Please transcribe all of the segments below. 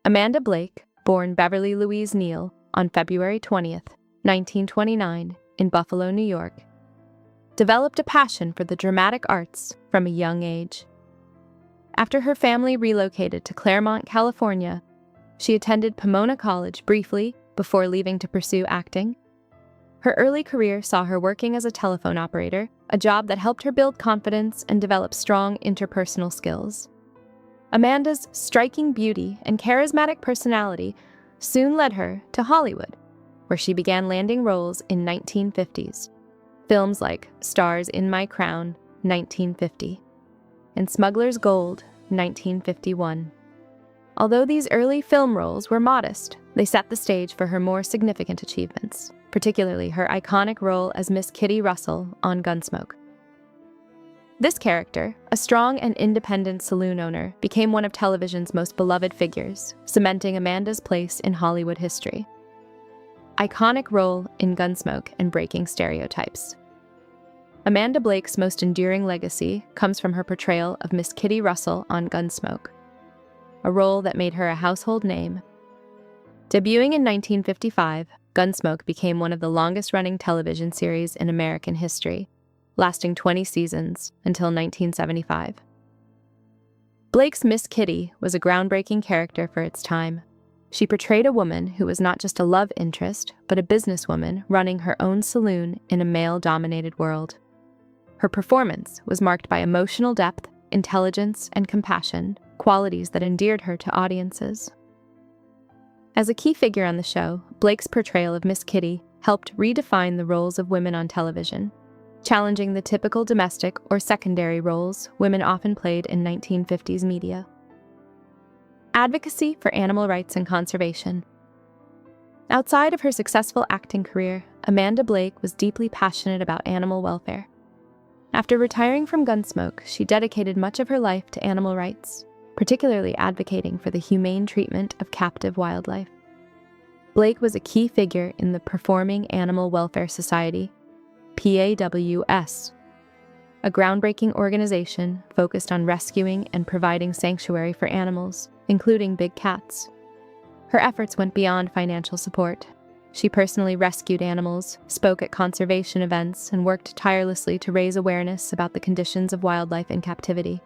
Amanda Blake, born Beverly Louise Neal on February 20th, 1929, in Buffalo, New York, developed a passion for the dramatic arts from a young age. After her family relocated to Claremont, California, she attended Pomona College briefly before leaving to pursue acting. Her early career saw her working as a telephone operator, a job that helped her build confidence and develop strong interpersonal skills. Amanda's striking beauty and charismatic personality soon led her to Hollywood, where she began landing roles in 1950s. Films like Stars in My Crown, 1950, and Smuggler's Gold, 1951. Although these early film roles were modest, they set the stage for her more significant achievements, particularly her iconic role as Miss Kitty Russell on Gunsmoke. This character, a strong and independent saloon owner, became one of television's most beloved figures, cementing Amanda's place in Hollywood history. Iconic role in Gunsmoke and breaking stereotypes. Amanda Blake's most enduring legacy comes from her portrayal of Miss Kitty Russell on Gunsmoke, a role that made her a household name. Debuting in 1955, Gunsmoke became one of the longest-running television series in American history, lasting 20 seasons until 1975. Blake's Miss Kitty was a groundbreaking character for its time. She portrayed a woman who was not just a love interest, but a businesswoman running her own saloon in a male-dominated world. Her performance was marked by emotional depth, intelligence, and compassion, qualities that endeared her to audiences. As a key figure on the show, Blake's portrayal of Miss Kitty helped redefine the roles of women on television, challenging the typical domestic or secondary roles women often played in 1950s media. Advocacy for animal rights and conservation. Outside of her successful acting career, Amanda Blake was deeply passionate about animal welfare. After retiring from Gunsmoke, she dedicated much of her life to animal rights, particularly advocating for the humane treatment of captive wildlife. Blake was a key figure in the Performing Animal Welfare Society, PAWS, a groundbreaking organization focused on rescuing and providing sanctuary for animals, including big cats. Her efforts went beyond financial support. She personally rescued animals, spoke at conservation events, and worked tirelessly to raise awareness about the conditions of wildlife in captivity.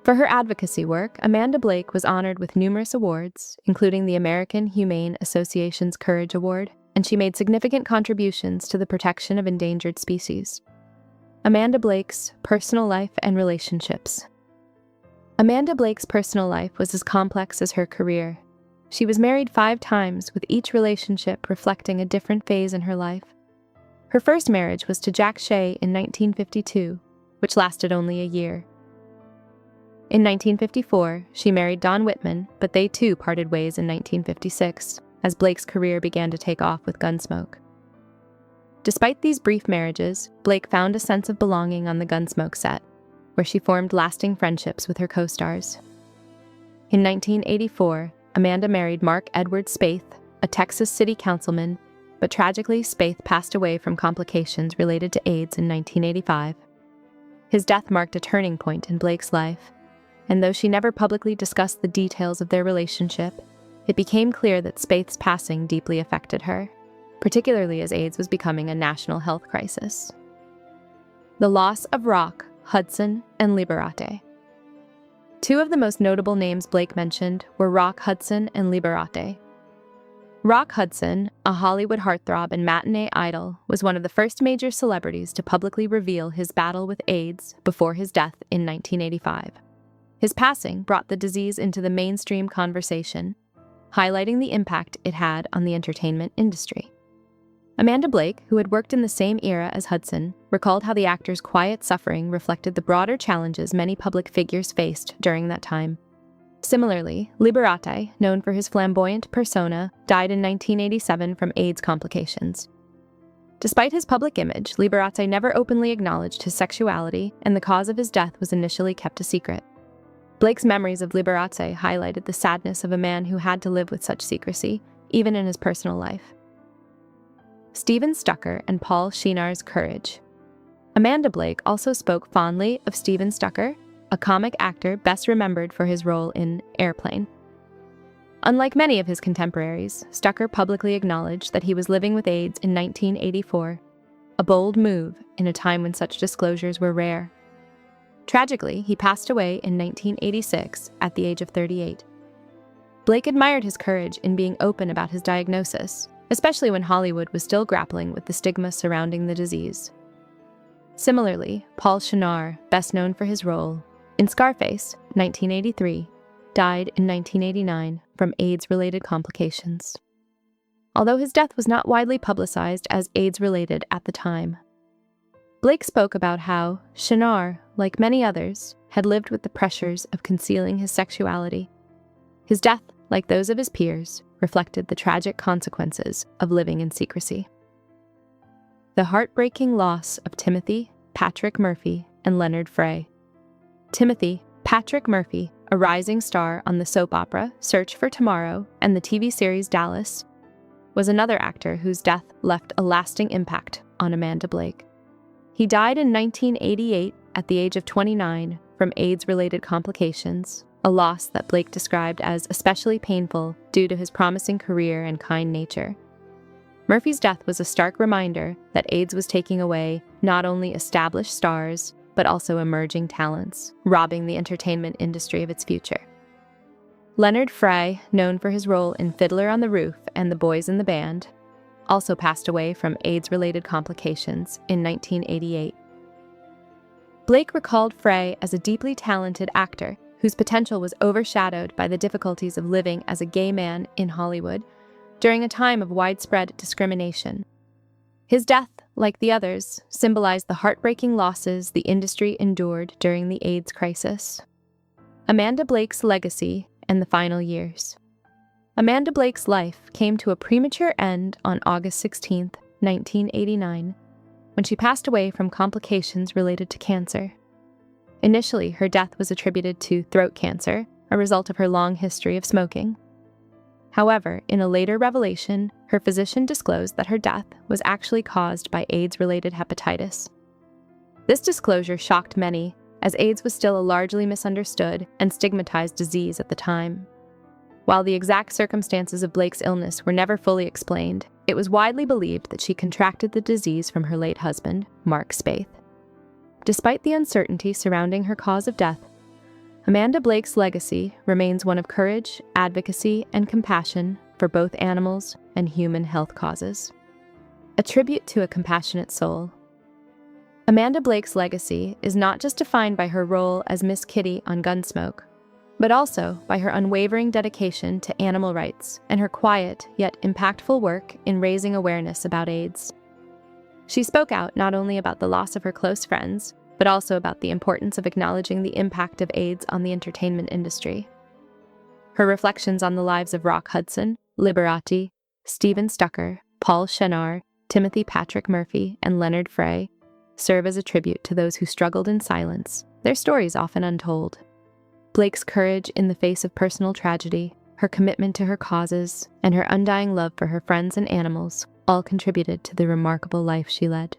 For her advocacy work, Amanda Blake was honored with numerous awards, including the American Humane Association's Courage Award, and she made significant contributions to the protection of endangered species. Amanda Blake's personal life and relationships. Amanda Blake's personal life was as complex as her career. She was married 5 times, with each relationship reflecting a different phase in her life. Her first marriage was to Jack Shea in 1952, which lasted only a year. In 1954, she married Don Whitman, but they too parted ways in 1956, as Blake's career began to take off with Gunsmoke. Despite these brief marriages, Blake found a sense of belonging on the Gunsmoke set, where she formed lasting friendships with her co-stars. In 1984, Amanda married Mark Edward Spaeth, a Texas city councilman, but tragically Spaeth passed away from complications related to AIDS in 1985. His death marked a turning point in Blake's life, and though she never publicly discussed the details of their relationship, it became clear that Spaeth's passing deeply affected her, particularly as AIDS was becoming a national health crisis. The loss of Rock, Hudson, and Liberate. 2 of the most notable names Blake mentioned were Rock Hudson and Liberate. Rock Hudson, a Hollywood heartthrob and matinee idol, was one of the first major celebrities to publicly reveal his battle with AIDS before his death in 1985. His passing brought the disease into the mainstream conversation, highlighting the impact it had on the entertainment industry. Amanda Blake, who had worked in the same era as Hudson, recalled how the actor's quiet suffering reflected the broader challenges many public figures faced during that time. Similarly, Liberate, known for his flamboyant persona, died in 1987 from AIDS complications. Despite his public image, Liberate never openly acknowledged his sexuality, and the cause of his death was initially kept a secret. Blake's memories of Liberate highlighted the sadness of a man who had to live with such secrecy, even in his personal life. Stephen Stucker and Paul Sheenar's courage. Amanda Blake also spoke fondly of Stephen Stucker, a comic actor best remembered for his role in Airplane. Unlike many of his contemporaries, Stucker publicly acknowledged that he was living with AIDS in 1984, a bold move in a time when such disclosures were rare. Tragically, he passed away in 1986 at the age of 38. Blake admired his courage in being open about his diagnosis, especially when Hollywood was still grappling with the stigma surrounding the disease. Similarly, Paul Shenar, best known for his role in Scarface, 1983, died in 1989 from AIDS-related complications. Although his death was not widely publicized as AIDS-related at the time. Blake spoke about how Shenar, like many others, had lived with the pressures of concealing his sexuality. His death, like those of his peers, reflected the tragic consequences of living in secrecy. The heartbreaking loss of Timothy, Patrick Murphy, and Leonard Frey. Timothy, Patrick Murphy, a rising star on the soap opera Search for Tomorrow and the TV series Dallas, was another actor whose death left a lasting impact on Amanda Blake. He died in 1988 at the age of 29 from AIDS-related complications, a loss that Blake described as especially painful due to his promising career and kind nature. Murphy's death was a stark reminder that AIDS was taking away not only established stars, but also emerging talents, robbing the entertainment industry of its future. Leonard Frey, known for his role in Fiddler on the Roof and The Boys in the Band, also passed away from AIDS-related complications in 1988. Blake recalled Frey as a deeply talented actor whose potential was overshadowed by the difficulties of living as a gay man in Hollywood during a time of widespread discrimination. His death, like the others, symbolized the heartbreaking losses the industry endured during the AIDS crisis. Amanda Blake's legacy and the final years. Amanda Blake's life came to a premature end on August 16, 1989, when she passed away from complications related to cancer. Initially, her death was attributed to throat cancer, a result of her long history of smoking. However, in a later revelation, her physician disclosed that her death was actually caused by AIDS-related hepatitis. This disclosure shocked many, as AIDS was still a largely misunderstood and stigmatized disease at the time. While the exact circumstances of Blake's illness were never fully explained, it was widely believed that she contracted the disease from her late husband, Mark Spaeth. Despite the uncertainty surrounding her cause of death, Amanda Blake's legacy remains one of courage, advocacy, and compassion for both animals and human health causes. A tribute to a compassionate soul. Amanda Blake's legacy is not just defined by her role as Miss Kitty on Gunsmoke, but also by her unwavering dedication to animal rights and her quiet yet impactful work in raising awareness about AIDS. She spoke out not only about the loss of her close friends, but also about the importance of acknowledging the impact of AIDS on the entertainment industry. Her reflections on the lives of Rock Hudson, Liberati, Steven Stucker, Paul Shenar, Timothy Patrick Murphy, and Leonard Frey serve as a tribute to those who struggled in silence, their stories often untold. Blake's courage in the face of personal tragedy, her commitment to her causes, and her undying love for her friends and animals all contributed to the remarkable life she led.